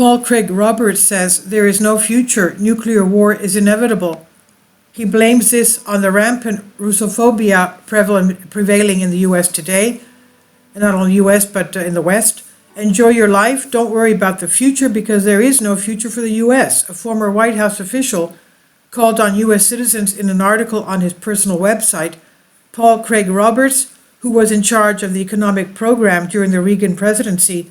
Paul Craig Roberts says there is no future. Nuclear war is inevitable. He blames this on the rampant Russophobia prevailing in the U.S. today, and not only the U.S. but in the West. Enjoy your life. Don't worry about the future because there is no future for the U.S. A former White House official called on U.S. citizens in an article on his personal website. Paul Craig Roberts, who was in charge of the economic program during the Reagan presidency,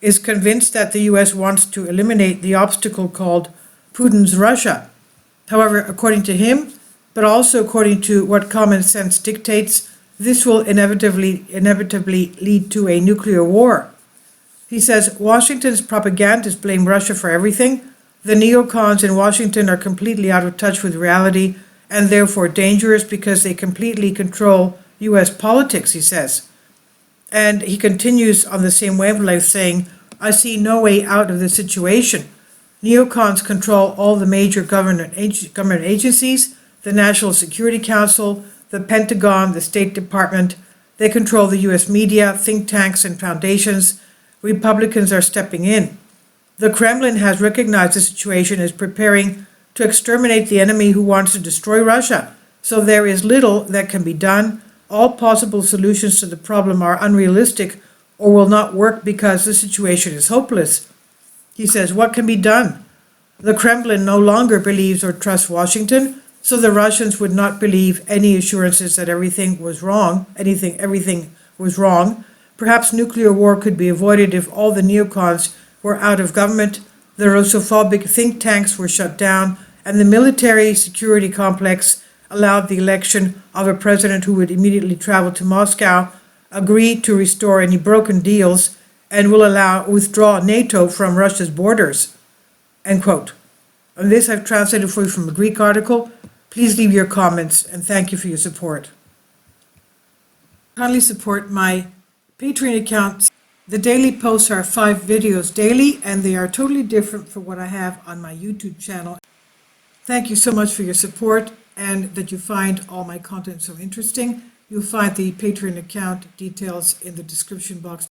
is convinced that the U.S. wants to eliminate the obstacle called Putin's Russia. However, according to him, but also according to what common sense dictates, this will inevitably lead to a nuclear war. He says Washington's propagandists blame Russia for everything. The neocons in Washington are completely out of touch with reality and therefore dangerous because they completely control U.S. politics, he says. And he continues on the same wavelength saying, I see no way out of this situation. Neocons control all the major government agencies, the National Security Council, the Pentagon, the State Department. They control the U.S. media, think tanks, and foundations. Republicans are stepping in. The Kremlin has recognized the situation and is preparing to exterminate the enemy who wants to destroy Russia. So there is little that can be done. All possible solutions to the problem are unrealistic or will not work because the situation is hopeless. He says, what can be done? The Kremlin no longer believes or trusts Washington, so the Russians would not believe any assurances that everything was wrong. Perhaps nuclear war could be avoided if all the neocons were out of government, the Russophobic think tanks were shut down, and the military security complex allowed the election of a president who would immediately travel to Moscow, agree to restore any broken deals, and will withdraw NATO from Russia's borders. End quote. And this I've translated for you from a Greek article. Please leave your comments, and thank you for your support. Kindly support my Patreon account. The daily posts are 5 videos daily, and they are totally different from what I have on my YouTube channel. Thank you so much for your support and that you find all my content so interesting. You'll find the Patreon account details in the description box